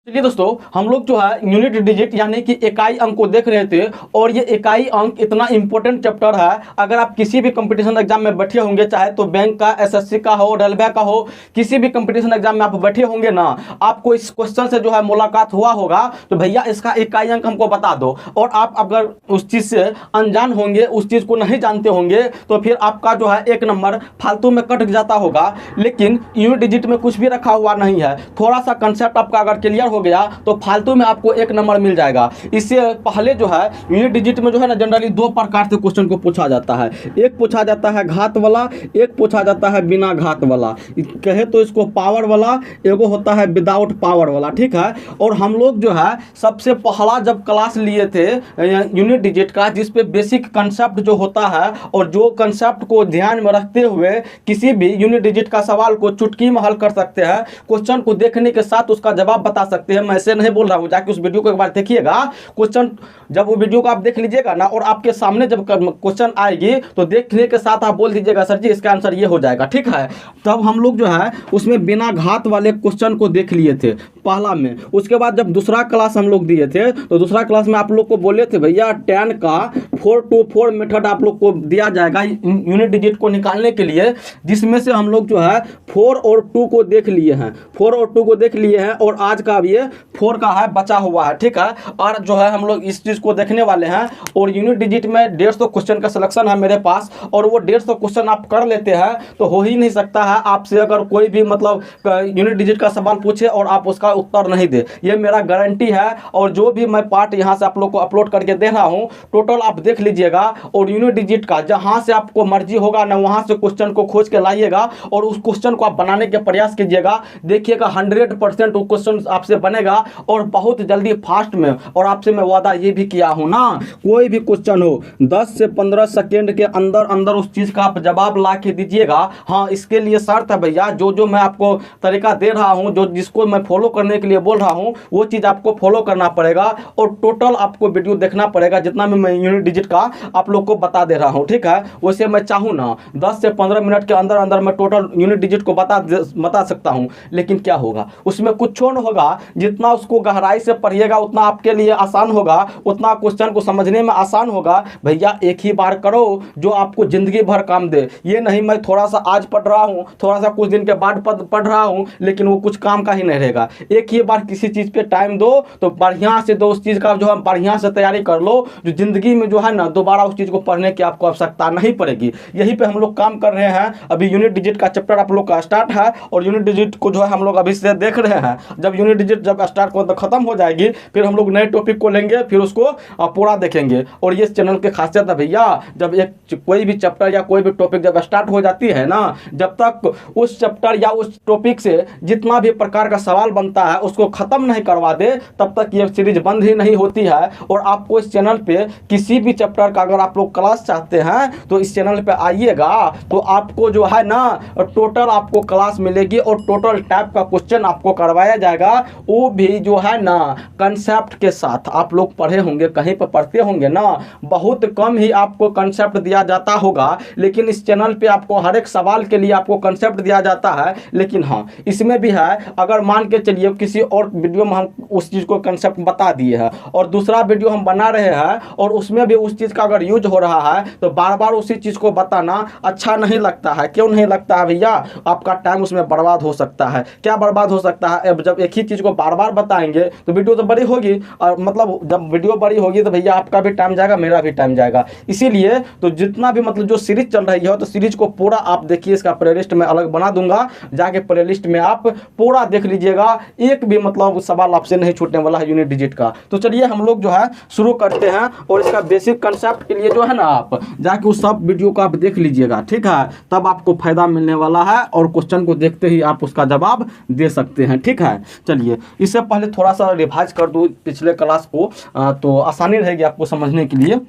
चलिए दोस्तों, हम लोग जो है यूनिट डिजिट यानी कि इकाई अंक को देख रहे थे। और ये इकाई अंक इतना इंपॉर्टेंट चैप्टर है। अगर आप किसी भी कंपटीशन एग्जाम में बैठे होंगे, चाहे तो बैंक का, एसएससी का हो, रेलवे का हो, किसी भी कंपटीशन एग्जाम में आप बैठे होंगे ना, आपको इस क्वेश्चन से जो है मुलाकात हुआ होगा तो भैया इसका इकाई अंक हमको बता दो। और आप अगर उस चीज़ से अनजान होंगे, उस चीज़ को नहीं जानते होंगे, तो फिर आपका जो है एक नंबर फालतू में कट जाता होगा। लेकिन यूनिट डिजिट में कुछ भी रखा हुआ नहीं है। थोड़ा सा कंसेप्ट आपका अगर क्लियर हो गया तो फालतू में आपको एक नंबर मिल जाएगा। इससे पहले जो है यूनिट डिजिट में जो है ना, जनरली दो प्रकार से क्वेश्चन को पूछा जाता है। एक पूछा जाता है घात वाला, एक पूछा जाता है बिना घात वाला। कहे तो इसको पावर वाला, एगो होता है विदाउट पावर वाला, ठीक है। और हम लोग जो है सबसे पहला जब क्लास लिए थे यूनिट डिजिट का, जिस पे बेसिक कंसेप्ट जो होता है और जो कंसेप्ट को ध्यान में रखते हुए किसी भी यूनिट डिजिट का सवाल को चुटकी में हल कर सकते हैं, क्वेश्चन को देखने के साथ उसका जवाब बता सकते हैं। मैं ऐसे नहीं बोल रहा हूँ, जाके उस वीडियो को एक बार देखिएगा। क्वेश्चन जब वो वीडियो को आप देख लीजिएगा ना, और आपके सामने जब क्वेश्चन आएगी तो देखने के साथ आप बोल दीजिएगा सर जी इसका आंसर ये हो जाएगा, ठीक है। तब हम लोग जो है उसमें बिना घात वाले क्वेश्चन को देख लिए थे पहला में। उसके बाद जब दूसरा क्लास हम लोग दिए थे तो दूसरा क्लास में आप लोग को बोले थे भैया 10 का 4-to-4 मेथड आप लोग को दिया जाएगा यूनिट डिजिट को निकालने के लिए, जिसमें से हम लोग जो है 4 और 2 को देख लिए हैं, 4 और 2 को देख लिए हैं। और आज का भी 4 का है बचा हुआ है, ठीक है। और जो है हम लोग इस चीज़ को देखने वाले हैं। और यूनिट डिजिट में 150 क्वेश्चन का सिलेक्शन है मेरे पास, और वो 150 क्वेश्चन आप कर लेते हैं तो हो ही नहीं सकता है आपसे अगर कोई भी मतलब यूनिट डिजिट का सवाल पूछे और आप उसका उत्तर नहीं दे। ये मेरा गारंटी है। और जो भी मैं पार्ट यहाँ से आप लोग को अपलोड करके दे रहा हूँ, टोटल आप देख लीजिएगा। और यूनिट डिजिट का जहाँ से आपको मर्जी होगा ना, वहाँ से क्वेश्चन को खोज के लाइएगा और उस क्वेश्चन को आप बनाने के प्रयास कीजिएगा। देखिएगा 100% वो क्वेश्चन आपसे बनेगा और बहुत जल्दी फास्ट में। और आपसे मैं वादा ये भी किया हूँ ना, कोई भी क्वेश्चन हो 10 से 15 सेकेंड के अंदर अंदर उस चीज़ का आप जवाब ला के दीजिएगा। हाँ, इसके लिए शर्त है भैया, जो मैं आपको तरीका दे रहा हूँ, जो जिसको मैं फॉलो करने के लिए बोल रहा हूँ, वो चीज़ आपको फॉलो करना पड़ेगा। और टोटल आपको वीडियो देखना पड़ेगा जितना भी मैं यूनिट डिजिट का आप लोग को बता दे रहा हूँ, ठीक है। वैसे मैं चाहूँ ना 10 से 15 मिनट के अंदर अंदर मैं टोटल यूनिट डिजिट को बता सकता हूँ, लेकिन क्या होगा उसमें कुछ न होगा। जितना उसको गहराई से पढ़िएगा उतना आपके लिए आसान होगा, उतना क्वेश्चन को समझने में आसान होगा। भैया एक ही बार करो जो आपको जिंदगी भर काम दे। ये नहीं मैं थोड़ा सा आज पढ़ रहा हूँ, थोड़ा सा कुछ दिन के बाद पढ़ रहा हूँ, लेकिन वो कुछ काम का ही नहीं रहेगा। एक ही बार किसी चीज़ पे टाइम दो तो बढ़िया से दो, उस चीज़ का जो है बढ़िया से तैयारी कर लो, जो जिंदगी में जो है ना दोबारा उस चीज़ को पढ़ने की आपको आवश्यकता नहीं पड़ेगी। यहीं पे हम लोग काम कर रहे हैं। अभी यूनिट डिजिट का चैप्टर आप लोग का स्टार्ट है और यूनिट डिजिट को जो है हम लोग अभी से देख रहे हैं। जब यूनिट डिजिट जब स्टार्ट हो तो खत्म हो जाएगी, फिर हम लोग नए टॉपिक को लेंगे, फिर उसको पूरा देखेंगे। और ये चैनल की खासियत है भैया, जब एक कोई भी चैप्टर या कोई भी टॉपिक जब स्टार्ट हो जाती है ना, जब तक उस चैप्टर या उस टॉपिक से जितना भी प्रकार का सवाल बनता है उसको खत्म नहीं करवा दे, तब तक ये सीरीज बंद ही नहीं होती है। और आपको इस चैनल पे किसी भी चैप्टर का अगर आप लोग क्लास चाहते हैं तो इस चैनल पे आइएगा, तो आपको जो है ना टोटल आपको क्लास मिलेगी और टोटल टाइप का क्वेश्चन आपको करवाया जाएगा। वो भी जो है ना कंसेप्ट के साथ। आप लोग पढ़े होंगे, कहीं पर पढ़ते होंगे ना, बहुत कम ही आपको कंसेप्ट दिया जाता होगा, लेकिन इस चैनल पे आपको हर एक सवाल के लिए आपको कंसेप्ट दिया जाता है। लेकिन हाँ, इसमें भी है, अगर मान के चलिए किसी और वीडियो में हम उस चीज़ को कंसेप्ट बता दिए हैं और दूसरा वीडियो हम बना रहे हैं और उसमें भी उस चीज़ का अगर यूज हो रहा है, तो बार बार उसी चीज़ को बताना अच्छा नहीं लगता है। क्यों नहीं लगता है भैया? आपका टाइम उसमें बर्बाद हो सकता है। क्या बर्बाद हो सकता है? जब एक ही चीज़ को बार बार बताएंगे तो वीडियो तो बड़ी होगी, और मतलब जब वीडियो बड़ी होगी तो भैया आपका भी टाइम जाएगा, मेरा भी टाइम जाएगा। इसीलिए तो जितना भी मतलब जो सीरीज चल रही है तो सीरीज को पूरा आप देखिए। इसका प्लेलिस्ट मैं अलग बना दूंगा, जाके प्लेलिस्ट में आप पूरा देख लीजिएगा। एक भी मतलब सवाल आपसे नहीं छूटने वाला है यूनिट डिजिट का। तो चलिए हम लोग जो है शुरू करते हैं। और इसका बेसिक कंसेप्ट के लिए जो है ना, आप जाके उस सब वीडियो को आप देख लीजिएगा, ठीक है। तब आपको फायदा मिलने वाला है और क्वेश्चन को देखते ही आप उसका जवाब दे सकते हैं, ठीक है। चलिए इससे पहले थोड़ा सा रिवाइज कर दूँ पिछले क्लास को, तो आसानी रहेगी आपको समझने के लिए।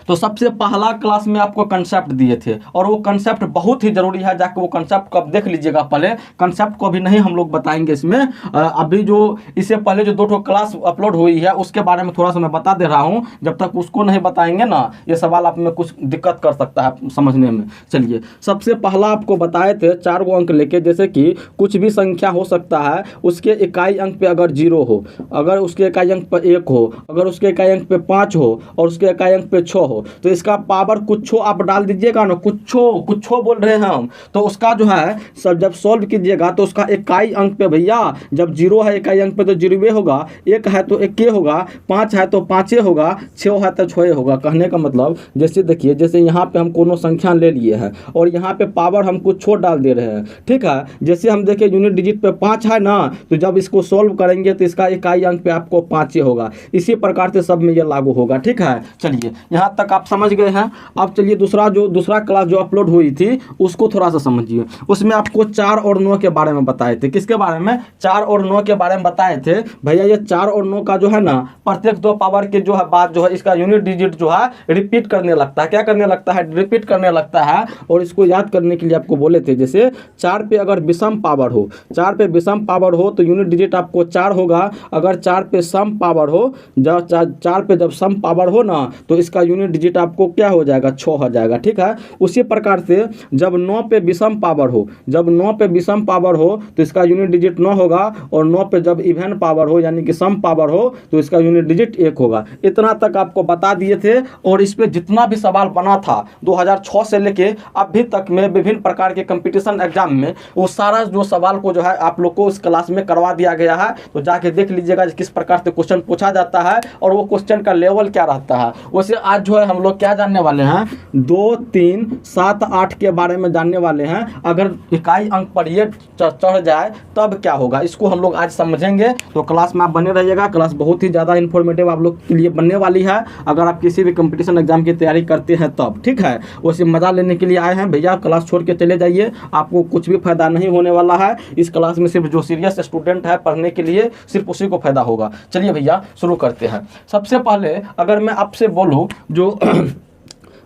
तो सबसे पहला क्लास में आपको कंसेप्ट दिए थे और वो कंसेप्ट बहुत ही जरूरी है, जाके वो कंसेप्ट को आप देख लीजिएगा। पहले कंसेप्ट को अभी नहीं हम लोग बताएंगे इसमें, अभी जो इससे पहले जो 2 क्लास अपलोड हुई है उसके बारे में थोड़ा सा मैं बता दे रहा हूँ। जब तक उसको नहीं बताएंगे ना, ये सवाल आप में कुछ दिक्कत कर सकता है समझने में। चलिए, सबसे पहला आपको बताए थे 4 अंक लेके, जैसे कि कुछ भी संख्या हो सकता है, उसके इकाई अंक पे अगर 0 हो, अगर उसके इकाई अंक पे 1 हो, अगर उसके इकाई अंक पे 5 हो और उसके इकाई अंक पे 6 हो, तो इसका पावर कुछ आप डाल दीजिएगा ना, कुछ बोल रहे हैं हम, तो उसका जो है सब जब सॉल्व कीजिएगा तो उसका इकाई अंक पे भैया जब 0 है इकाई अंक पे तो 0 होगा, 1 है तो 1 होगा, 5 है तो 5 होगा, 6 है तो 6 होगा। कहने का मतलब जैसे देखिए, जैसे यहाँ पे हम कोनो संख्या ले लिए हैं और यहाँ पे पावर हम कुछ छोड़ डाल दे रहे हैं, ठीक है। जैसे हम देखें यूनिट डिजिट पे 5 है ना, तो जब इसको सॉल्व करेंगे तो इसका इकाई अंक पे आपको 5 होगा। इसी प्रकार से सब में ये लागू होगा, ठीक है। चलिए, यहाँ तक आप समझ गए हैं। अब चलिए दूसरा क्लास जो अपलोड हुई थी उसको थोड़ा सा समझिए। उसमें आपको 4 और 9 के बारे में बताए थे। किसके बारे में? 4 और 9 के बारे में बताए थे। भैया ये 4 और 9 का जो है ना, प्रत्येक 2 पावर के जो है बात जो है, इसका यूनिट डिजिट जो है रिपीट करने लगता है। क्या करने लगता है? रिपीट करने लगता है। और इसको याद करने के लिए आपको बोले थे, जैसे 4 पे अगर विषम पावर हो, 4 पे विषम पावर हो तो यूनिट डिजिट आपको 4 होगा। अगर 4 पे सम पावर हो, जब 4 पे जब सम पावर हो ना, तो इसका यूनिट डिजिट आपको क्या हो जाएगा? 6 हो जाएगा, ठीक है। उसी प्रकार से जब 9 पे विषम पावर हो, जब 9 पे विषम पावर हो तो इसका यूनिट डिजिट 9 होगा। और 9 पे जब इवन पावर हो यानी कि सम पावर हो तो इसका यूनिट डिजिट 1 होगा। इतना तक आपको बता दिए थे। और इस पे जितना भी सवाल बना था 2006 से लेके अभी तक में विभिन्न प्रकार के कंपटीशन एग्जाम में, वो सारा जो सवाल को जो है आप लोग को इस क्लास में करवा दिया गया है। तो जाके देख लीजिएगा किस प्रकार से क्वेश्चन पूछा जाता है और वो क्वेश्चन का लेवल क्या रहता है। वैसे आज जो है हम लोग क्या जानने वाले हैं, 2, 3, 7, 8 के बारे में जानने वाले हैं। अगर इकाई अंक पर ये चढ़ जाए तब क्या होगा, इसको हम लोग आज समझेंगे। तो क्लास में आप बने रहिएगा। क्लास बहुत ही ज़्यादा इन्फॉर्मेटिव आप लोग के लिए बनने वाली है, अगर आप किसी भी कंपटीशन एग्जाम की तैयारी करते हैं तब, ठीक है। वैसे मज़ा लेने के लिए आए हैं भैया, क्लास छोड़ के चले जाइए, आपको कुछ भी फायदा नहीं होने वाला है। इस क्लास में सिर्फ जो सीरियस स्टूडेंट है पढ़ने के लिए, सिर्फ उसी को फायदा होगा। चलिए भैया शुरू करते हैं। सबसे पहले अगर मैं आपसे बोलूँ जो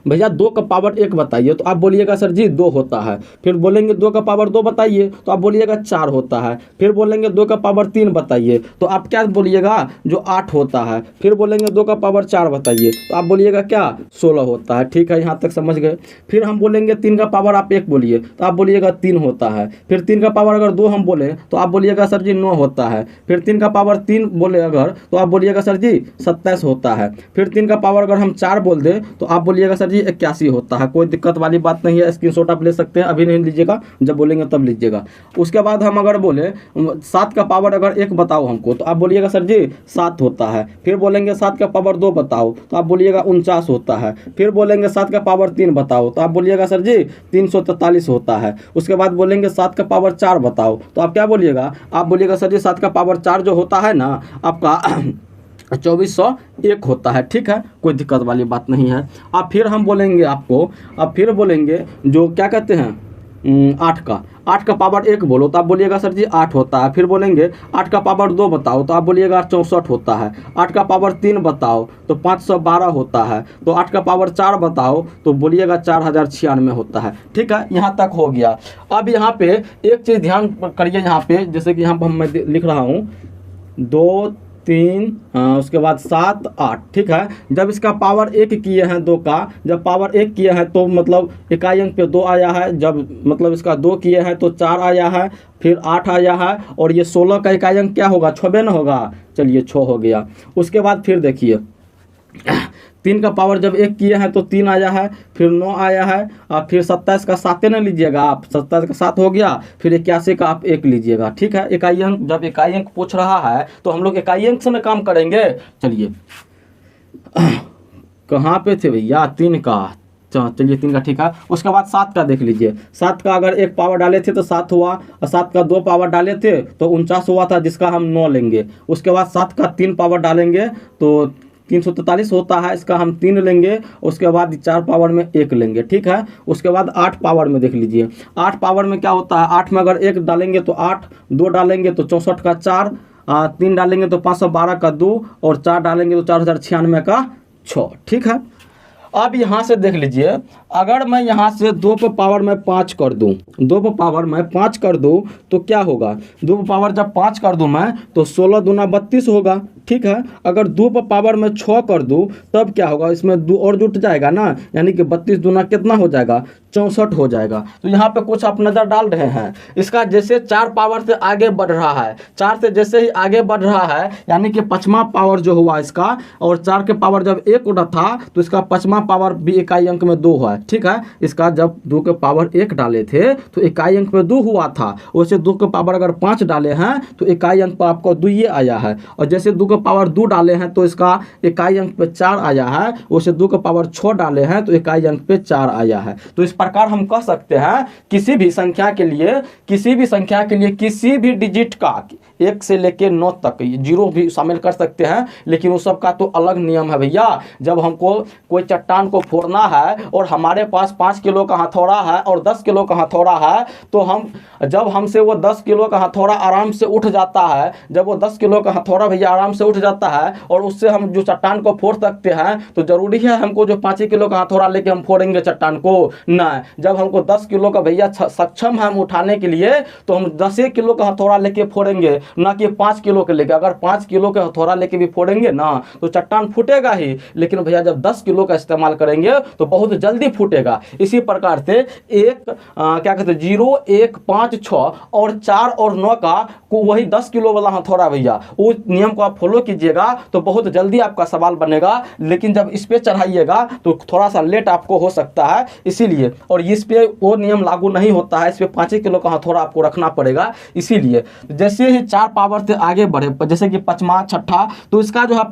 भैया 2 का पावर 1 बताइए, तो आप बोलिएगा सर जी 2 होता है। फिर बोलेंगे 2 का पावर 2 बताइए, तो आप बोलिएगा 4 होता है। फिर बोलेंगे 2 का पावर 3 बताइए, तो आप क्या बोलिएगा? जो 8 होता है। फिर बोलेंगे 2 का पावर 4 बताइए, तो आप बोलिएगा क्या? 16 होता है, ठीक है। यहाँ तक समझ गए। फिर हम बोलेंगे 3 का पावर आप 1 बोलिए, तो आप बोलिएगा 3 होता है। फिर 3 का पावर अगर 2 हम बोले तो आप बोलिएगा सर जी 9 होता है। फिर 3 का पावर 3 बोले अगर, तो आप बोलिएगा सर जी 27 होता है। फिर 3 का पावर अगर हम 4 बोल दें तो आप बोलिएगा सर जी 81 होता है। कोई दिक्कत वाली बात नहीं है, स्क्रीनशॉट आप ले सकते हैं, अभी नहीं लीजिएगा, जब बोलेंगे तब लीजिएगा। उसके बाद हम अगर बोले 7 का पावर अगर 1 बताओ हमको, तो आप बोलिएगा सर जी 7 होता है। फिर बोलेंगे 7 का पावर 2 बताओ, तो आप बोलिएगा 49 होता है। फिर बोलेंगे 7 का पावर 3 बताओ, तो आप बोलिएगा सर जी 343 होता है। उसके बाद बोलेंगे 7 का पावर 4 बताओ, तो आप क्या बोलिएगा? आप बोलिएगा सर जी 7 का पावर 4 जो होता है ना आपका 2401 होता है, ठीक है। कोई दिक्कत वाली बात नहीं है। अब फिर हम बोलेंगे आपको, अब फिर बोलेंगे जो क्या कहते हैं 8 का पावर 1 बोलो, तो आप बोलिएगा सर जी 8 होता है। फिर बोलेंगे 8 का पावर 2 बताओ, तो आप बोलिएगा 64 होता है। 8 का पावर 3 बताओ तो 512 होता है। तो 8 का पावर 4 बताओ तो बोलिएगा 4096 होता है, ठीक है। यहाँ तक हो गया। अब यहाँ पे एक चीज़ ध्यान करिए, यहाँ पे जैसे कि यहाँ पर मैं लिख रहा हूँ 2, 3, उसके बाद 7, 8, ठीक है। जब इसका पावर 1 किए हैं 2 का, जब पावर 1 किए हैं तो मतलब इकाई अंक पे 2 आया है। जब मतलब इसका 2 किए हैं तो 4 आया है, फिर 8 आया है। और ये 16 का इकाई अंक क्या होगा? 6 न होगा। चलिए 6 हो गया। उसके बाद फिर देखिए 3 का पावर जब 1 किए हैं तो 3 आया है, फिर 9 आया है, और फिर 27 का 7 न लीजिएगा आप, 27 का 7 हो गया। फिर 81 का आप 1 लीजिएगा, ठीक है। इकाई अंक, जब इकाई अंक पूछ रहा है तो हम लोग इकाई अंक से न काम करेंगे। चलिए कहाँ पे थे भैया? 3 का, चलिए 3 का, ठीक है। उसके बाद 7 का देख लीजिए। 7 का अगर 1 पावर डाले थे तो 7 हुआ, और 7 का 2 पावर डाले थे तो 49 हुआ था, जिसका हम 9 लेंगे। उसके बाद 7 का 3 पावर डालेंगे तो 343 होता है, इसका हम 3 लेंगे। उसके बाद 4 पावर में 1 लेंगे, ठीक है। उसके बाद 8 पावर में देख लीजिए। 8 पावर में क्या होता है? 8 में अगर 1 डालेंगे तो 8, 2 डालेंगे तो 64 का 4, 3 डालेंगे तो 512 का 2, और 4 डालेंगे तो 4096 का 6, ठीक है। अब यहाँ से देख लीजिए, अगर मैं यहाँ से 2 पे पावर में 5 कर दूँ, 2 पे पावर में 5 कर दूँ तो क्या होगा, 2 पे पावर जब 5 कर दूँ मैं तो 16 दूना 32 होगा, ठीक है। अगर 2 पे पावर में 6 कर दूँ तब क्या होगा, इसमें 2 और जुट जाएगा ना, यानी कि 32 दूना कितना हो जाएगा, 64 हो जाएगा। तो यहाँ पे कुछ आप नज़र डाल रहे हैं, इसका जैसे 4 पावर से आगे बढ़ रहा है, 4 से जैसे ही आगे बढ़ रहा है यानी कि 5वां पावर जो हुआ इसका, और 4 के पावर जब 1 उड़ा था तो इसका 5वां पावर भी इकाई अंक में 2 हुआ है, ठीक है। इसका जब 2 के पावर 1 डाले थे तो इकाई अंक में 2 हुआ था, वैसे 2 के पावर अगर 5 डाले हैं तो इकाई अंक पर आपको 2 ये आया है, और जैसे 2 के पावर 2 डाले हैं तो इसका इकाई अंक पे 4 आया है, वैसे 2 के पावर 6 डाले हैं तो इकाई अंक पे 4 आया है। तो इस प्रकार हम कह सकते हैं किसी भी संख्या के लिए किसी भी डिजिट का 1 से लेकर 9 तक, 0 भी शामिल कर सकते हैं, लेकिन उस सब का तो अलग नियम है भैया। जब हमको कोई चट्टान को फोड़ना है और हमारे पास 5 किलो का हथौड़ा है और 10 किलो का हथौड़ा है, तो जब हमसे वो 10 किलो का हथौड़ा आराम से उठ जाता है, जब वो 10 किलो का हथौड़ा भैया आराम से उठ जाता है और उससे हम जो चट्टान को फोड़ सकते हैं, तो जरूरी है हमको जो 5 किलो का हथौड़ा लेके हम फोड़ेंगे चट्टान को? नहीं। जब हमको 10 किलो का भैया सक्षम है हम उठाने के लिए, तो हम 10 किलो का हथौड़ा लेके फोड़ेंगे, ना कि 5 किलो के लेके। अगर 5 किलो का हथौड़ा लेके भी फोड़ेंगे ना तो चट्टान फूटेगा ही, लेकिन भैया जब 10 किलो का इस्तेमाल करेंगे तो बहुत जल्दी फूटेगा। इसी प्रकार से क्या कहते हैं 0, 1, 5, 6 और 4 और 9 का वही 10 किलो वाला हथौड़ा भैया, उस नियम को आप फॉलो कीजिएगा तो बहुत जल्दी आपका सवाल बनेगा। लेकिन जब इस पे चढ़ाइएगा तो थोड़ा सा लेट आपको हो सकता है, इसीलिए। और इस पे वो नियम लागू नहीं होता है, इस पे 5 किलो का हथौड़ा आपको रखना पड़ेगा। इसीलिए जैसे ही 4 पावर से आगे बढ़े, जैसे कि 5वां 6ठा, तो इसका जो है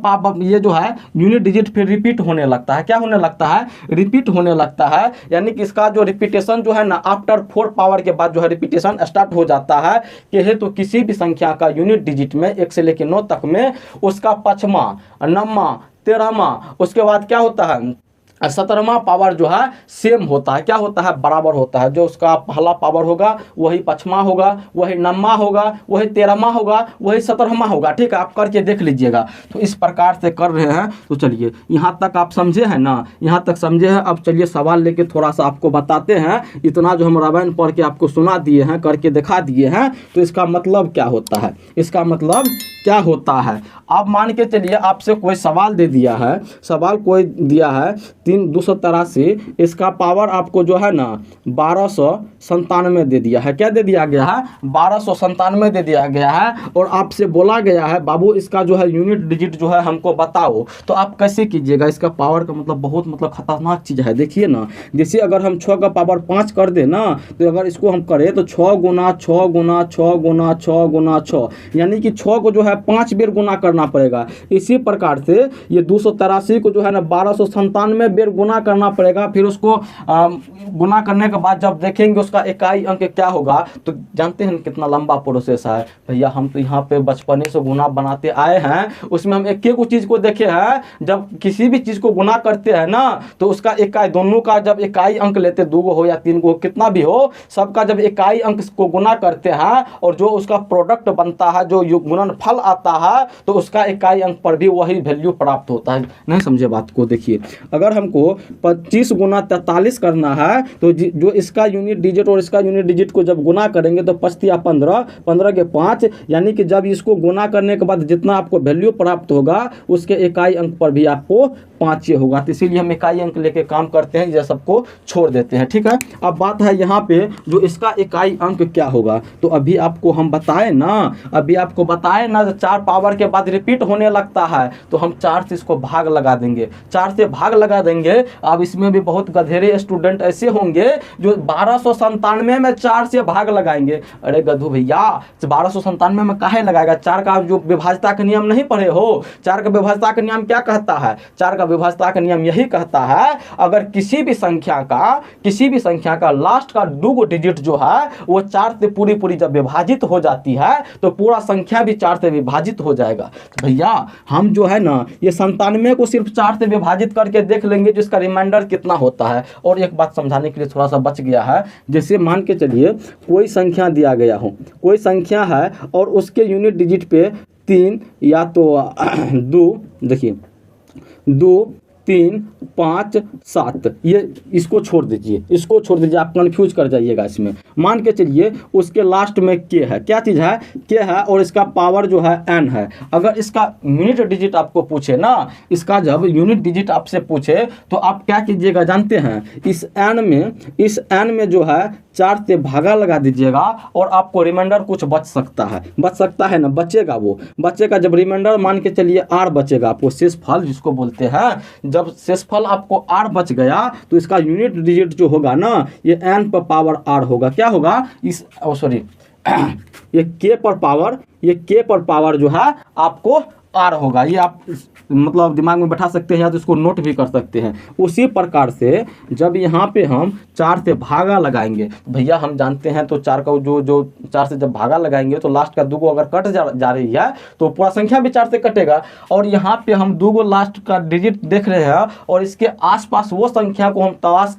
ये जो है यूनिट डिजिट फिर रिपीट होने लगता है। क्या होने लगता है? रिपीट होने लगता है, यानी कि इसका जो रिपीटेशन जो है ना, आफ्टर 4 पावर के बाद जो है रिपीटेशन स्टार्ट हो जाता है। कि तो किसी भी संख्या का यूनिट डिजिट में 1 से लेकर 9 तक में उसका 5वां, 9वां, 13वां, उसके बाद क्या होता है 17वां पावर जो है सेम होता है। क्या होता है? बराबर होता है। जो उसका पहला पावर होगा वही 5वां होगा, वही 9वां होगा, वही 13वां होगा, वही 17वां होगा। ठीक है, आप करके देख लीजिएगा। तो इस प्रकार से कर रहे हैं। तो चलिए यहाँ तक आप समझे हैं ना, यहाँ तक समझे हैं। अब चलिए सवाल लेके थोड़ा सा आपको बताते हैं। इतना जो हम रामायण पढ़ के आपको सुना दिए हैं, करके दिखा दिए हैं, तो इसका मतलब क्या होता है, इसका मतलब क्या होता है। आप मान के चलिए आपसे कोई सवाल दे दिया है, सवाल कोई दिया है 3,283, इसका पावर आपको जो है ना 1297 दे दिया है। क्या दे दिया गया है? 1297 दे दिया गया है। और आपसे बोला गया है बाबू इसका जो है यूनिट डिजिट जो है हमको बताओ। तो आप कैसे कीजिएगा? इसका पावर का मतलब बहुत खतरनाक चीज़ है। देखिए ना, जैसे अगर हम 6 का पावर 5 कर दे ना, तो अगर इसको हम करें तो 6 गुना 6 गुना 6 गुना 6 गुना 6, यानी कि 6 को जो है 5 बेर गुना करना पड़ेगा। इसी प्रकार से ये 283 को जो है ना 1297 बेर गुना करना पड़ेगा। फिर उसको गुना करने के बाद जब देखेंगे उसका इकाई अंक क्या होगा, तो जानते हैं कितना लंबा प्रोसेस है भैया। हम तो यहाँ पे बचपने से गुना बनाते आए हैं, उसमें हम एक एक चीज़ को देखे हैं। जब किसी भी चीज़ को गुना करते हैं ना, तो उसका इकाई, दोनों का जब इकाई अंक लेते, 2 हो या 3 हो, कितना भी हो, सबका जब इकाई अंक को गुना करते हैं और जो उसका प्रोडक्ट बनता है, जो गुणनफल आता है, तो उसका इकाई अंक पर भी वही वैल्यू प्राप्त होता है। नहीं समझे बात को? देखिए अगर हमको 25 गुना 43 करना है, तो जो इसका यूनिट डिजिट और इसका यूनिट डिजिट को जब गुना करेंगे तो 5 या 15, 15 के 5, यानी कि जब इसको गुना करने के बाद जितना आपको वैल्यू प्राप्त होगा उसके इकाई अंक पर भी आपको 5 होगा। तो इसीलिए हम इकाई अंक लेके काम करते हैं, ये सबको छोड़ देते हैं। ठीक है, अब बात है यहाँ पे जो इसका इकाई अंक क्या होगा। तो अभी आपको हम बताए ना, अभी आपको बताए ना, 4 पावर के बाद रिपीट होने लगता है, तो हम 4 से इसको भाग लगा देंगे, 4 से भाग लगा देंगे। अब इसमें भी बहुत गधेरे स्टूडेंट ऐसे होंगे जो 1297 में 4 से भाग लगाएंगे। अरे गधू भैया, 1297 में काहे लगाएगा? 4 का जो विभाज्यता का नियम नहीं पढ़े हो? 4 का विभाज्यता का नियम क्या कहता है? 4 का विभाज्यता का नियम यही कहता है, अगर किसी भी संख्या का लास्ट का 2 डिजिट जो है वो 4 से पूरी जब विभाजित हो जाती है, तो पूरा संख्या भी 4 से विभाजित हो जाएगा। तो भैया हम जो है ना ये 97 को सिर्फ 4 से विभाजित करके देख लेंगे जिसका रिमाइंडर कितना होता है। और एक बात समझाने के लिए थोड़ा सा बच गया है। जैसे मान के चलिए कोई संख्या दिया गया हो, कोई संख्या है और उसके यूनिट डिजिट पे 3 या तो 2, देखिए 2, 3 5 7, ये इसको छोड़ दीजिए, इसको छोड़ दीजिए, आप कन्फ्यूज कर जाइएगा इसमें। मान के चलिए उसके लास्ट में के है, क्या चीज़ है, के है, और इसका पावर जो है n है। अगर इसका यूनिट डिजिट आपको पूछे ना, इसका जब यूनिट डिजिट आपसे पूछे तो आप क्या कीजिएगा जानते हैं, इस n में जो है 4 से भागा लगा दीजिएगा और आपको रिमाइंडर कुछ बच सकता है ना, बचेगा, वो बचेगा। जब रिमाइंडर मान के चलिए r बचेगा, आपको शेषफल जिसको बोलते हैं, जब शेषफल आपको r बच गया तो इसका यूनिट डिजिट जो होगा ना, ये n पर पावर r होगा। क्या होगा, इस सॉरी ये k पर पावर जो है आपको r होगा। ये आप मतलब दिमाग में बैठा सकते हैं या तो इसको नोट भी कर सकते हैं। उसी प्रकार से जब यहाँ पे हम 4 से भागा लगाएंगे, भैया हम जानते हैं तो 4 का जो 4 से जब भागा लगाएंगे तो लास्ट का 2 को अगर कट जा रही है तो पूरा संख्या भी 4 से कटेगा। और यहाँ पे हम 2 को लास्ट का डिजिट देख रहे हैं और इसके आसपास वो संख्या को हम तलाश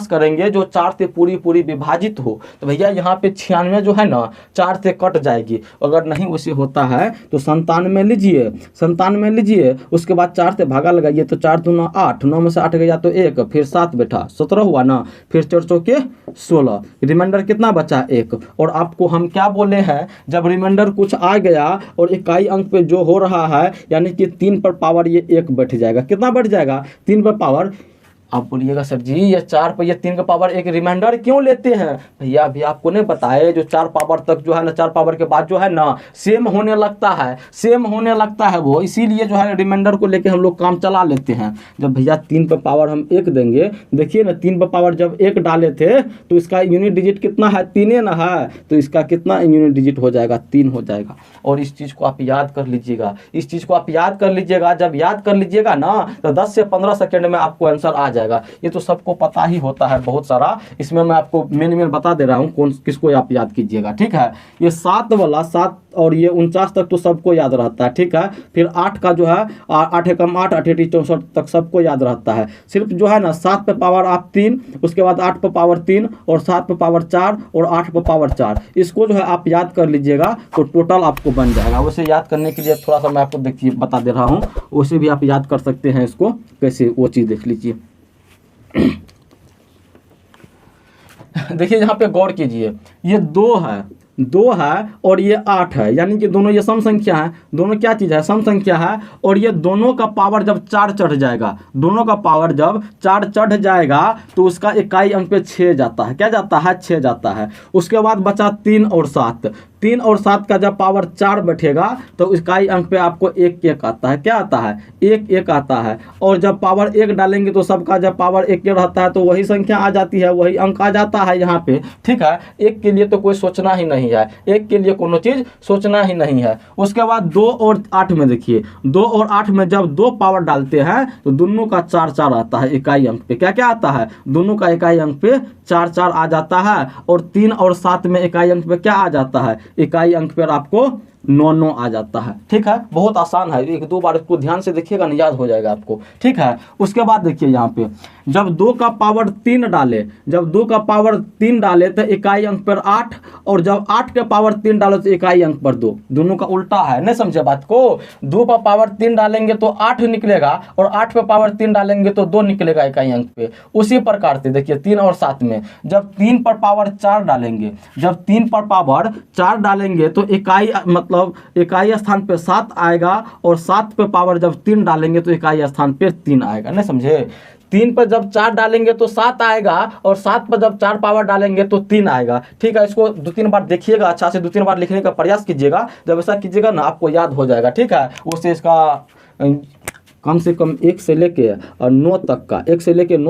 करेंगे, जो 4 से पूरी विभाजित हो। तो भैया यहाँ पे 96 जो है ना 4 से कट जाएगी। अगर नहीं वैसे होता है तो 97 लीजिए, उसके बाद 4 से भागा लगाइए तो 4 दूना 8, 9 में से 8 गया तो 1, फिर 7 बैठा 17 हुआ ना, फिर 4 चौके 16, रिमाइंडर कितना बचा 1। और आपको हम क्या बोले हैं, जब रिमाइंडर कुछ आ गया और इकाई अंक पे जो हो रहा है यानी कि 3 पर पावर ये 1 बैठ जाएगा। कितना बैठ जाएगा, 3 पर पावर। आप बोलिएगा सर जी ये 4 पर ये 3 का पावर 1 रिमाइंडर क्यों लेते हैं, भैया अभी आपको नहीं बताए, जो 4 पावर तक जो है ना, 4 पावर के बाद जो है ना सेम होने लगता है वो, इसीलिए जो है रिमाइंडर को लेके हम लोग काम चला लेते हैं। जब भैया 3 पर पावर हम 1 देंगे, देखिए ना 3 पर पावर जब 1 डाले थे तो इसका यूनिट डिजिट कितना है, 3 ना है, तो इसका कितना यूनिट डिजिट हो जाएगा, 3 हो जाएगा। और इस चीज़ को आप याद कर लीजिएगा, जब याद कर लीजिएगा ना तो 10 से 15 सेकेंड में आपको आंसर आ जाएगा। ये तो सबको पता ही होता है बहुत सारा, इसमें मैं आपको मेन बता दे रहा हूँ किसको आप याद कीजिएगा, ठीक है। ये 7 वाला 7 और ये 49 तक तो सबको याद रहता है, ठीक है। फिर 8 का जो है 8 एकम 8, 8 8 64 तक सबको याद रहता है। सिर्फ जो है ना 7 पे पावर आप 3, उसके बाद 8 पे पावर 3 और 7 पे पावर 4 और 8 पे पावर 4, इसको जो है आप याद कर लीजिएगा तो टोटल आपको बन जाएगा। वैसे याद करने के लिए थोड़ा सा मैं आपको देखिए बता दे रहा हूँ, वैसे भी आप याद कर सकते हैं इसको कैसे, वो चीज़ देख लीजिए। देखिए यहाँ पे गौर कीजिए, ये 2 है और ये 8 है, यानी कि दोनों ये सम संख्या है, दोनों क्या चीज़ है, सम संख्या है। और ये दोनों का पावर जब 4 चढ़ जाएगा, तो उसका इकाई अंक पे 6 जाता है। क्या जाता है, 6 जाता है। उसके बाद बचा 3 और 7 का जब पावर 4 बैठेगा तो इकाई अंक पे आपको 1 आता है। क्या आता है, 1 आता है। और जब पावर 1 डालेंगे तो सबका जब पावर 1 रहता है तो वही संख्या आ जाती है, वही अंक आ जाता है यहाँ पे, ठीक है। 1 के लिए तो कोई सोचना ही नहीं है, 1 के लिए कोनो चीज़ सोचना ही नहीं है। उसके बाद 2 और 8 में देखिए, 2 और 8 में जब 2 पावर डालते हैं तो दोनों का 4 आता है इकाई अंक पे। क्या आता है, दोनों का इकाई अंक पे 4 आ जाता है। और 3 और 7 में इकाई अंक पे क्या आ जाता है, इकाई अंक पर आपको 9 आ जाता है, ठीक है। बहुत आसान है, 1-2 बार इसको ध्यान से देखिएगा ना, याद हो जाएगा आपको, ठीक है। उसके बाद देखिए यहाँ पे जब 2 का पावर 3 डाले तो इकाई अंक पर 8, और जब 8 के पावर 3 डाले तो इकाई अंक पर 2, दोनों का उल्टा है, नहीं समझे बात को। 2 पर पावर 3 डालेंगे तो 8 निकलेगा और 8 पे पावर 3 डालेंगे तो 2 निकलेगा इकाई अंक पे। उसी प्रकार से देखिए 3 और 7 में जब 3 पर पावर 4 डालेंगे, तो इकाई मतलब इकाई स्थान पे 7 आएगा, और 7 पे पावर जब 3 डालेंगे तो इकाई स्थान पे 3 आएगा, नहीं समझे। 3 पर जब 4 डालेंगे तो 7 आएगा, और 7 पर जब 4 पावर डालेंगे तो 3 आएगा, ठीक है। इसको 2-3 बार देखिएगा, अच्छा से 2-3 बार लिखने का प्रयास कीजिएगा। जब ऐसा कीजिएगा ना आपको याद हो जाएगा, ठीक है। उससे इसका कम से कम 1 से लेके 9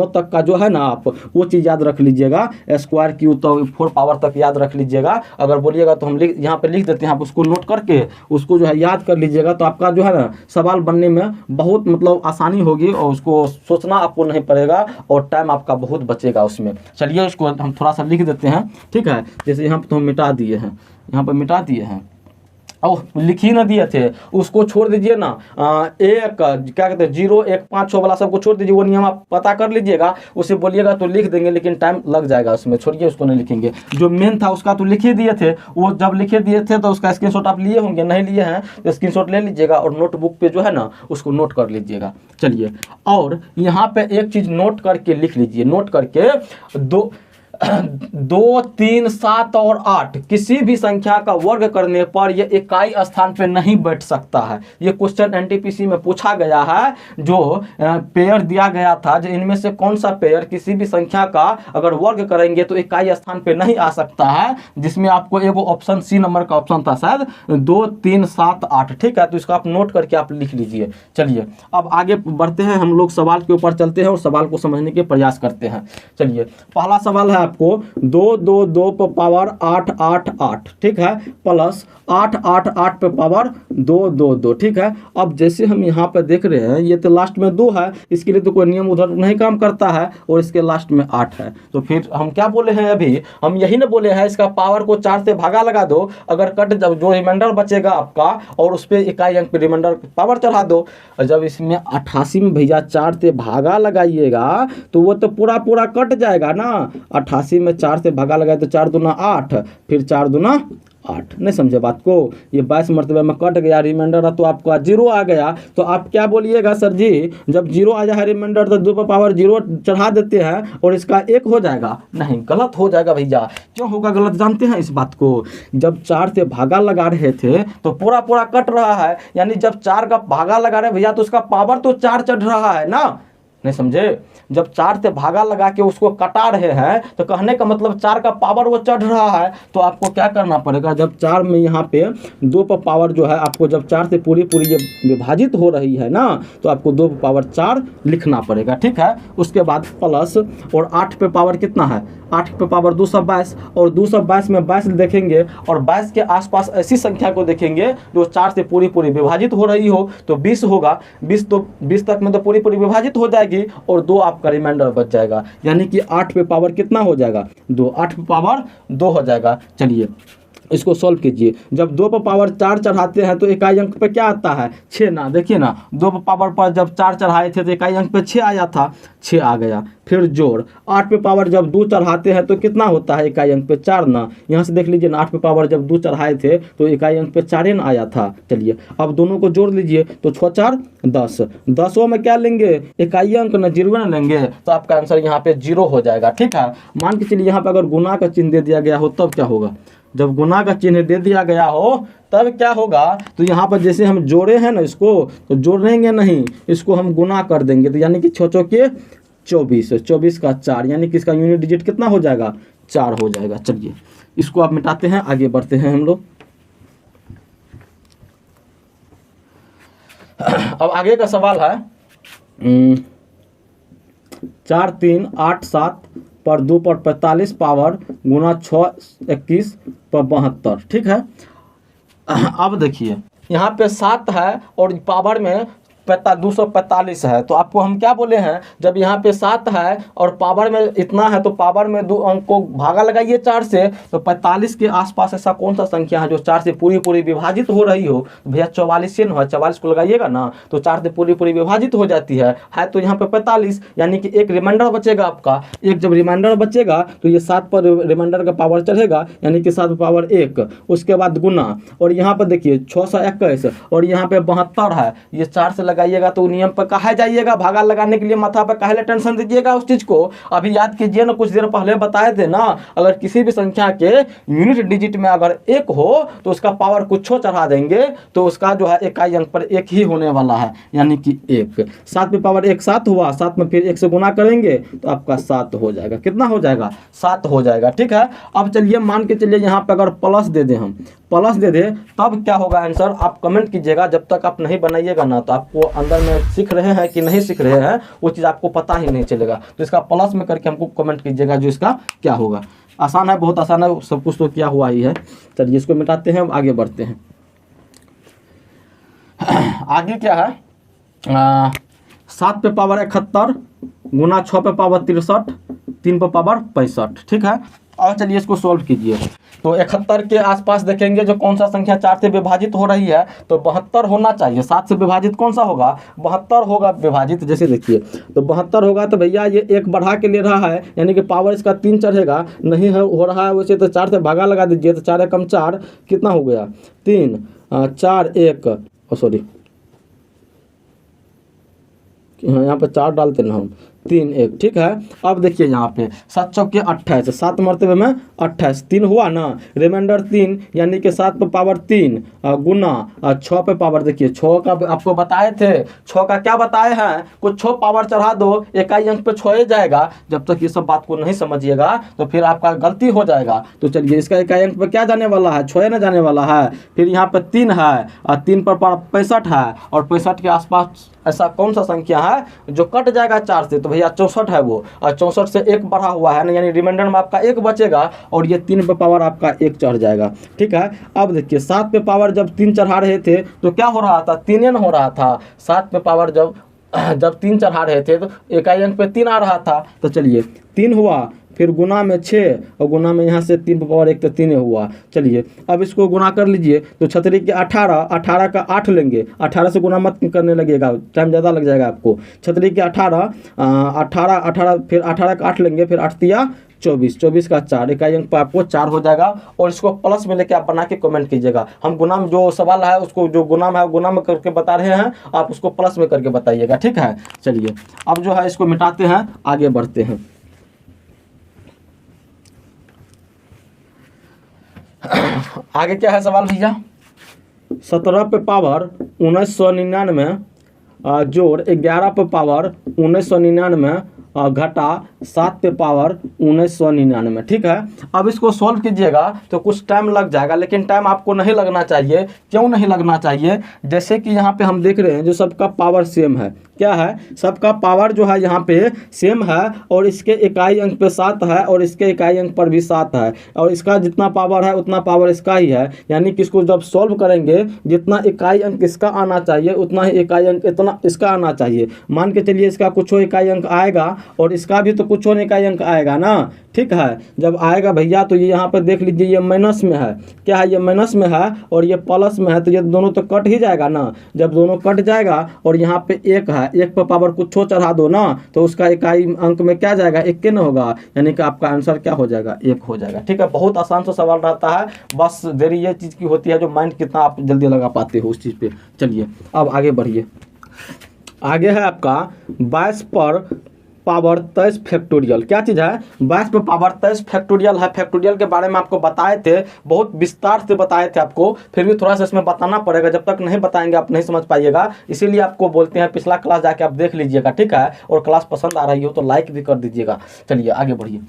तक का जो है ना, आप वो चीज़ याद रख लीजिएगा। स्क्वायर क्यू तो 4 पावर तक याद रख लीजिएगा। अगर बोलिएगा तो हम यहाँ पे लिख देते हैं, आप उसको नोट करके उसको जो है याद कर लीजिएगा, तो आपका जो है ना सवाल बनने में बहुत मतलब आसानी होगी, और उसको सोचना आपको नहीं पड़ेगा और टाइम आपका बहुत बचेगा उसमें। चलिए उसको हम थोड़ा सा लिख देते हैं, ठीक है। जैसे यहाँ पर तो हम मिटा दिए हैं, और लिख ही ना दिए थे, उसको छोड़ दीजिए ना। एक क्या कहते हैं 0 1 5 6 वाला सबको छोड़ दीजिए, वो नियम आप पता कर लीजिएगा, उसे बोलिएगा तो लिख देंगे, लेकिन टाइम लग जाएगा उसमें, छोड़िए उसको नहीं लिखेंगे। जो मेन था उसका तो लिख ही दिए थे, वो जब लिखे दिए थे तो उसका स्क्रीनशॉट आप लिए होंगे, नहीं लिए हैं तो स्क्रीनशॉट ले लीजिएगा और नोटबुक पे जो है ना उसको नोट कर लीजिएगा। चलिए, और यहाँ पे एक चीज़ नोट करके लिख लीजिए, नोट करके 2 3 7 और 8 किसी भी संख्या का वर्ग करने पर यह इकाई स्थान पे नहीं बैठ सकता है। ये क्वेश्चन एनटीपीसी में पूछा गया है, जो पेयर दिया गया था, जो इनमें से कौन सा पेयर किसी भी संख्या का अगर वर्ग करेंगे तो इकाई स्थान पे नहीं आ सकता है, जिसमें आपको एगो ऑप्शन सी नंबर का ऑप्शन था शायद 2 3 7 8। ठीक है, तो इसको आप नोट करके आप लिख लीजिए। चलिए, अब आगे बढ़ते हैं, हम लोग सवाल के ऊपर चलते हैं और सवाल को समझने के प्रयास करते हैं। चलिए, पहला सवाल है आपको 2 2 2 पे पावर 8 8 8, ठीक है, प्लस 8 8 8 पे पावर 2 2 2। ठीक है, अब जैसे हम यहाँ पे देख रहे हैं, ये तो लास्ट में 2 है, इसके लिए तो कोई नियम उधर नहीं काम करता है, और इसके लास्ट में 8 है, तो फिर हम क्या बोले हैं, अभी हम यही ना बोले हैं, इसका पावर को 4 से भागा लगा दो, अगर कट जब जो रिमाइंडर बचेगा आपका, और उस पर इकाई अंक पे रिमाइंडर पावर चढ़ा दो। जब इसमें 88 में भैया 4 से भागा लगाइएगा तो वो तो पूरा पूरा कट जाएगा ना। 88 में 4 से भागा लगाए तो 4 दूना 8, फिर 4 दूना 8। नहीं समझे बात को, ये 22 मरतबे में कट गया, रिमाइंडर तो आपका 0 आ गया, तो आप क्या बोलिएगा सर जी, जब 0 आ जाए रिमाइंडर तो 2 पर पावर 0 चढ़ा देते हैं और इसका 1 हो जाएगा। नहीं, गलत हो जाएगा भैया। क्यों होगा गलत, जानते हैं इस बात को? जब 4 से भागा लगा रहे थे तो पूरा पूरा कट रहा है, यानी जब 4 का भागा लगा रहे भैया तो उसका पावर तो 4 चढ़ रहा है ना। नहीं समझे, जब 4 से भागा लगा के उसको कटा रहे हैं तो कहने का मतलब 4 का पावर वो चढ़ रहा है, तो आपको क्या करना पड़ेगा, जब 4 में यहाँ पे 2 पर पावर जो है आपको, जब 4 से पूरी ये विभाजित हो रही है ना, तो आपको 2 पर पावर 4 लिखना पड़ेगा। ठीक है, उसके बाद प्लस, और 8 पे पावर कितना है, 8 पे पावर 222, और 222 में 22 देखेंगे और 22 के आसपास ऐसी संख्या को देखेंगे जो 4 से पूरी विभाजित हो रही हो, तो 20 होगा। 20 तक में तो पूरी विभाजित हो जाएगी, और 2 आपका रिमाइंडर बच जाएगा, यानी कि 8 पे पावर कितना हो जाएगा, 2। 8 पे पावर 2 हो जाएगा। चलिए, इसको सॉल्व कीजिए। जब 2 पर पावर 4 चढ़ाते हैं तो इकाई अंक पे क्या आता है, 6 ना। देखिए ना, 2 पर पावर पर जब 4 चढ़ाए थे तो इकाई अंक पे 6 आया था, 6 आ गया। फिर जोड़, 8 पे पावर जब 2 चढ़ाते हैं तो कितना होता है इकाई अंक पे, 4 ना। यहाँ से देख लीजिए ना, 8 पे पावर जब 2 चढ़ाए थे तो इकाई अंक पे 4 ना आया था। चलिए, अब दोनों को जोड़ लीजिए, तो 6 4 10, 10 में क्या लेंगे, इकाई अंक ना, 0 ना लेंगे, तो आपका आंसर यहाँ पे 0 हो जाएगा। ठीक है, मान के चलिए यहाँ पे अगर गुना का चिन्ह दे दिया गया हो तब क्या होगा, जब गुना का चिन्ह दे दिया गया हो तब क्या होगा, तो यहाँ पर जैसे हम जोड़े हैं ना, इसको तो जोड़ेंगे नहीं, इसको हम गुना कर देंगे, तो यानी कि 6 चौके 24, 24 का 4, यानी कि इसका यूनिट डिजिट कितना हो जाएगा, 4 हो जाएगा। चलिए, इसको आप मिटाते हैं, आगे बढ़ते हैं हम लोग। अब आगे का सवाल है 4 3 8 7 पर 2 पर 45 पावर गुना 6 21 पर 72। ठीक है, अब देखिए यहाँ पे 7 है और पावर में 245 है, तो आपको हम क्या बोले हैं, जब यहाँ पे 7 है और पावर में इतना है तो पावर में 2 अंक को भागा लगाइए 4 से, तो 45 के आसपास ऐसा कौन सा संख्या है जो 4 से पूरी विभाजित हो रही हो। भैया 44 से ना, 44 को लगाइएगा ना तो 4 से पूरी विभाजित हो जाती है तो यहाँ पे 45, यानी कि एक रिमाइंडर बचेगा आपका। एक जब रिमाइंडर बचेगा तो ये 7 पर रिमाइंडर का पावर चढ़ेगा, यानी कि 7 पावर 1, उसके बाद गुना, और यहाँ पर देखिए 621 और यहाँ पे 72 है, ये 4 से लगाइएगा तो नियम पर कहा जाइएगा, भागा लगाने के लिए माथा पर काहे टेंशन दीजिएगा उस चीज को। अभी याद कीजिए ना, कुछ देर पहले बताए थे ना, अगर किसी भी संख्या के यूनिट डिजिट में अगर 1 हो तो उसका पावर कुछ चढ़ा देंगे तो उसका जो है इकाई अंक पर 1 ही होने वाला है, यानी कि 1। 7 पे पावर 1 7 हुआ, 7 में फिर 1 से गुना करेंगे तो आपका 7 हो जाएगा। कितना हो जाएगा, 7 हो जाएगा। ठीक है, अब चलिए मान के चलिए यहाँ पे अगर प्लस दे दें, हम प्लस दे दें तब क्या होगा आंसर, आप कमेंट कीजिएगा। जब तक आप नहीं बनाइएगा ना तो आपको अंदर में सीख रहे हैं कि नहीं सीख रहे हैं वो चीज़ आपको पता ही नहीं चलेगा। तो इसका प्लस में करके हमको कमेंट कीजिएगा जो इसका क्या होगा। आसान है, बहुत आसान है, सब कुछ तो किया हुआ ही है। चलिए, इसको मिटाते हैं, आगे बढ़ते हैं। आगे क्या है, 7 पे पावर 71 गुना 6 पे पावर 63 3 पे पावर 65। ठीक है, और चलिए इसको सॉल्व कीजिए। तो 71 के आसपास देखेंगे जो कौन सा संख्या 4 से विभाजित हो रही है, तो 72 होना चाहिए। 7 से विभाजित कौन सा होगा, 72 होगा विभाजित। जैसे देखिए तो 72 होगा, तो भैया ये एक बढ़ा के ले रहा है, यानी कि पावर इसका 3 चढ़ेगा, नहीं है हो रहा है वैसे तो 4 से भागा लगा दीजिए, तो 4 एकम 4 कितना हो गया 3, 4 1 सॉरी यहाँ पे 4 डालते ना हम, 3 1 ठीक है। अब देखिए यहाँ पे 7 चौके 28, 7 मरतबे में 28, 3 हुआ ना, रिमाइंडर 3 यानी कि 7 पे पावर 3 गुना 6 पे पावर, देखिए 6 का आपको बताए थे, 6 का क्या बताए हैं, कुछ 6 पावर चढ़ा दो, इकाई अंक पे 6 जाएगा। जब तक ये सब बात को नहीं समझिएगा तो फिर आपका गलती हो जाएगा। तो चलिए इसका इकाई अंक पे क्या जाने वाला है, 6 ना जाने वाला है। फिर यहाँ पे 3 है और 3 पर 65 है, और 65 के आसपास ऐसा कौन सा संख्या है जो कट जाएगा 4 से, तो भैया 64 है वो, और 64 से 1 बढ़ा हुआ है ना, यानी रिमाइंडर में आपका 1 बचेगा, और ये 3 पे पावर आपका 1 चढ़ जाएगा। ठीक है। अब देखिए 7 पे पावर जब 3 चढ़ा रहे थे तो क्या हो रहा था, 3 हो रहा था। 7 पे पावर जब 3 चढ़ा रहे थे तो इकाई अंक पे 3 आ रहा था। तो चलिए 3 हुआ, फिर गुना में 6, और गुना में यहाँ से 3 पे पावर 1 तो 3 हुआ। चलिए अब इसको गुना कर लीजिए, तो 36 के 18, 18 का 8 लेंगे, 18 से गुना मत करने लगेगा, टाइम ज़्यादा लग जाएगा आपको। 36 के 18, 18 फिर 18 का 8 लेंगे, फिर 8 तिया 24, 24 का 4, इकाई अंक पर आपको 4 हो जाएगा। और इसको प्लस में लेके आप बना के कमेंट कीजिएगा। हम गुना में जो सवाल है उसको जो गुना में है गुना में करके बता रहे हैं, आप उसको प्लस में करके बताइएगा। ठीक है। चलिए अब जो है इसको मिटाते हैं, आगे बढ़ते हैं। आगे क्या है सवाल भैया, 17 पे पावर 1999 जोड़ 11 पे पावर 1999 घटा 7 पे पावर 1999। ठीक है। अब इसको सॉल्व कीजिएगा तो कुछ टाइम लग जाएगा, लेकिन टाइम आपको नहीं लगना चाहिए। क्यों नहीं लगना चाहिए, जैसे कि यहाँ पे हम देख रहे हैं जो सबका पावर सेम है, क्या है, सबका पावर जो है यहाँ पे सेम है, और इसके इकाई अंक पे 7 है, और इसके इकाई अंक पर भी 7 है, और इसका जितना पावर है उतना पावर इसका ही है। यानी कि इसको जब सॉल्व करेंगे जितना इकाई अंक इसका आना चाहिए उतना ही इकाई अंक इतना इसका आना चाहिए। मान के चलिए इसका कुछ इकाई अंक आएगा और इसका भी तो कुछ इकाई अंक आएगा ना। ठीक है। जब आएगा भैया तो ये यहाँ पे देख लीजिए ये माइनस में है, क्या है, ये माइनस में है और ये प्लस में है, तो ये दोनों तो कट ही जाएगा ना। जब दोनों कट जाएगा और यहाँ पे 1 है, 1 पे पावर कुछ चढ़ा दो ना, तो उसका इकाई अंक में क्या जाएगा, 1 न होगा, यानी कि आपका आंसर क्या हो जाएगा, 1 हो जाएगा। ठीक है। बहुत आसान सा सवाल रहता है, बस देरी ये चीज़ की होती है जो माइंड कितना आप जल्दी लगा पाते हो उस चीज़ पे। चलिए अब आगे बढ़िए। आगे है आपका 22 पर पावर 23 फैक्टोरियल। क्या चीज़ है, 22 पे पावर 23 फैक्टोरियल है। फैक्टोरियल के बारे में आपको बताए थे, बहुत विस्तार से बताए थे आपको, फिर भी थोड़ा सा इसमें बताना पड़ेगा, जब तक नहीं बताएंगे आप नहीं समझ पाइएगा। इसीलिए आपको बोलते हैं पिछला क्लास जाके आप देख लीजिएगा। ठीक है। और क्लास पसंद आ रही हो तो लाइक भी कर दीजिएगा। चलिए आगे बढ़िए।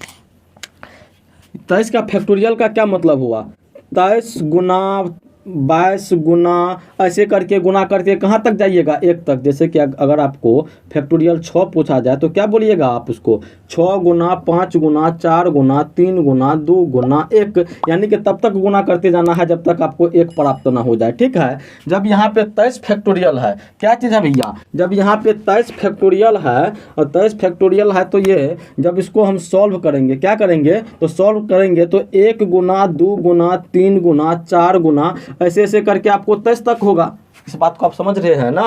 23 का फैक्टोरियल का क्या मतलब हुआ, 23 गुना 22 गुना ऐसे करके गुना करके कहाँ तक जाइएगा, 1 तक। जैसे कि अगर आपको फैक्टोरियल 6 पूछा जाए तो क्या बोलिएगा आप उसको, 6 गुना 5 गुना 4 गुना 3 गुना 2 गुना 1, यानी कि तब तक गुना करते जाना है जब तक आपको 1 प्राप्त ना हो जाए। ठीक है। जब यहाँ पे 23 फैक्टोरियल है, क्या चीज़ है भैया, जब यहाँ पे 23 फैक्टोरियल है और 23 फैक्टोरियल है तो ये जब इसको हम सॉल्व करेंगे, क्या करेंगे, तो सॉल्व करेंगे तो 1 गुना 2 गुना 3 गुना 4 गुना ऐसे ऐसे करके आपको 23 तक होगा। इस बात को आप समझ रहे हैं ना,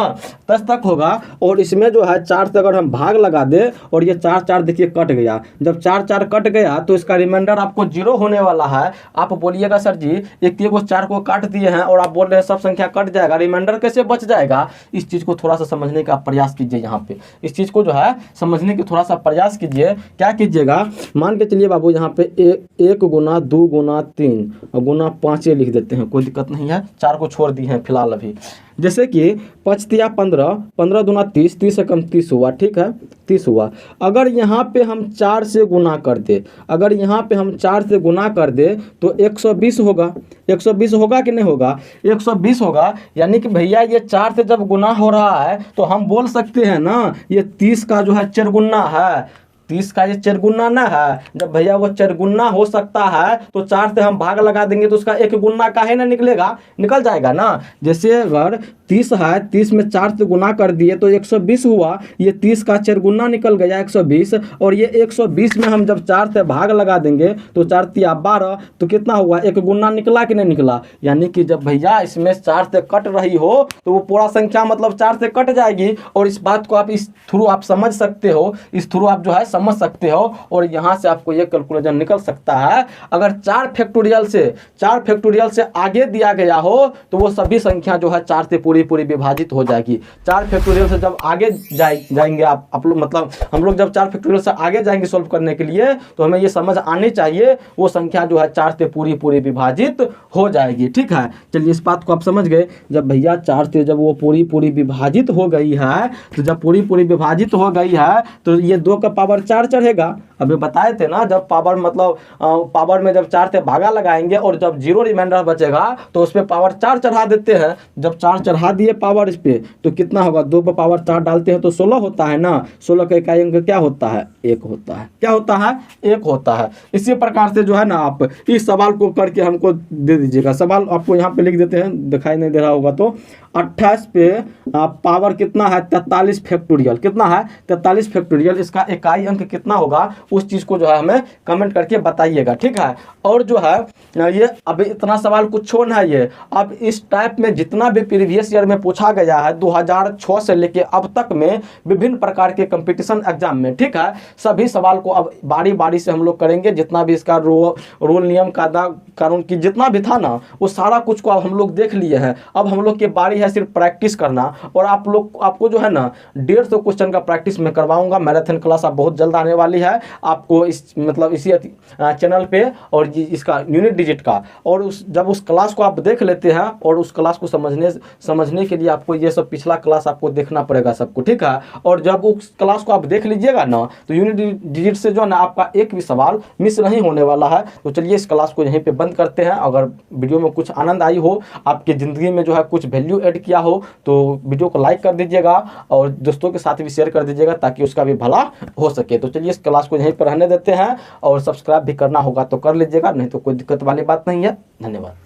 10 तक होगा। और इसमें जो है 4 से अगर हम भाग लगा दे और ये 4 4 देखिए कट गया, जब 4 4 कट गया तो इसका रिमाइंडर आपको 0 होने वाला है। आप बोलिएगा सर जी एक को 4 को काट दिए हैं और आप बोल रहे हैं सब संख्या कट जाएगा, रिमाइंडर कैसे बच जाएगा। इस चीज़ को थोड़ा सा समझने का प्रयास कीजिए। यहाँ पे इस चीज़ को जो है समझने की थोड़ा सा प्रयास कीजिए। क्या कीजिएगा, मान के चलिए बाबू यहाँ पे 1 गुना 2 गुना 3 और गुना 5 लिख देते हैं, कोई दिक्कत नहीं है, 4 को छोड़ दिए हैं फिलहाल अभी। जैसे कि 5 तिया 15, 15 दूना 30, 30 एकम 30 हुआ। ठीक है, 30 हुआ। अगर यहाँ पे हम 4 से गुना कर दे, अगर यहाँ पे हम 4 से गुना कर दे तो 120 होगा। 120 होगा कि नहीं होगा, 120 होगा। यानी कि भैया ये 4 से जब गुना हो रहा है तो हम बोल सकते हैं ना ये 30 का जो है चरगुना है, 30 का ये चरगुना ना है। जब भैया वो चरगुना हो सकता है तो 4 से हम भाग लगा देंगे तो उसका 1 गुना का है ना निकलेगा, निकल जाएगा ना। जैसे अगर 30 है, 30 में 4 से गुना कर दिए तो 120 हुआ, ये 30 का 4 गुना निकल गया 120, और ये 120 में हम जब 4 से भाग लगा देंगे तो 4 तिया 12, तो कितना हुआ, एक गुना निकला कि नहीं निकला। यानी कि जब भैया इसमें 4 से कट रही हो तो वो पूरा संख्या मतलब 4 से कट जाएगी, और इस बात को आप इस थ्रू आप समझ सकते हो, इस थ्रू आप जो है समझ सकते हो, और यहाँ से आपको ये कैलकुलेशन निकल सकता है। अगर 4 फैक्टोरियल से आगे दिया गया हो तो वो सभी संख्या जो है 4 से पूरी विभाजित हो जाएगी। 4 फैक्टोरियल से जब आगे जाएंगे आप लोग, मतलब हम लोग जब 4 फैक्टोरियल से आगे जाएंगे सॉल्व करने के लिए, तो हमें ये समझ आनी चाहिए वो संख्या जो है 4 से पूरी विभाजित हो जाएगी। ठीक है, चलिए इस बात को आप समझ गए। जब भैया 4 से जब वो पूरी विभाजित हो गई है, तो जब पूरी विभाजित हो गई है तो ये 2 का पावर 4 चढ़ेगा। अभी बताए थे ना, जब पावर मतलब पावर में जब 4 से भागा लगाएंगे और जब 0 रिमाइंडर बचेगा तो उस पर पावर 4 चढ़ा देते हैं। जब 4 चढ़ा दिए पावर इस पे तो कितना होगा, 2 पर पावर 4 डालते हैं तो 16 होता है ना। 16 का इकाई अंक क्या होता है, 1 होता है। क्या होता है, 1 होता है। इसी प्रकार से जो है ना आप इस सवाल को करके हमको दे दीजिएगा। सवाल आपको यहाँ पे लिख देते हैं, दिखाई नहीं दे रहा होगा तो 28 पे पावर कितना है, 43 फैक्टोरियल। कितना है, 43 फैक्टोरियल। इसका इकाई अंक कितना होगा उस चीज़ को जो है हमें कमेंट करके बताइएगा। ठीक है, और जो है ये अभी इतना सवाल कुछ छोड़ है ये। अब इस टाइप में जितना भी प्रीवियस ईयर में पूछा गया है 2006 से लेके अब तक में विभिन्न प्रकार के कंपटीशन एग्जाम में, ठीक है, सभी सवाल को अब बारी बारी से हम लोग करेंगे। जितना भी इसका रूल नियम कानून की जितना भी था ना वो सारा कुछ को अब हम लोग देख लिए हैं। अब हम लोग की बारी है सिर्फ प्रैक्टिस करना, और आपको जो है ना 150 क्वेश्चन का प्रैक्टिस में करवाऊंगा। मैराथन क्लास अब बहुत जल्द आने वाली है आपको इसी चैनल पे, और इसका यूनिट डिजिट का। और जब उस क्लास को आप देख लेते हैं और उस क्लास को समझने के लिए आपको ये सब पिछला क्लास आपको देखना पड़ेगा सबको। ठीक है, और जब उस क्लास को आप देख लीजिएगा ना तो यूनिट डिजिट से जो है ना आपका एक भी सवाल मिस नहीं होने वाला है। तो चलिए इस क्लास को यहीं पे बंद करते हैं। अगर वीडियो में कुछ आनंद आई हो, आपकी ज़िंदगी में जो है कुछ वैल्यू ऐड किया हो, तो वीडियो को लाइक कर दीजिएगा और दोस्तों के साथ भी शेयर कर दीजिएगा ताकि उसका भी भला हो सके। तो चलिए इस क्लास को यहीं पर रहने देते हैं, और सब्सक्राइब भी करना होगा तो कर लीजिएगा, नहीं तो कोई दिक्कत वाली बात नहीं है। धन्यवाद।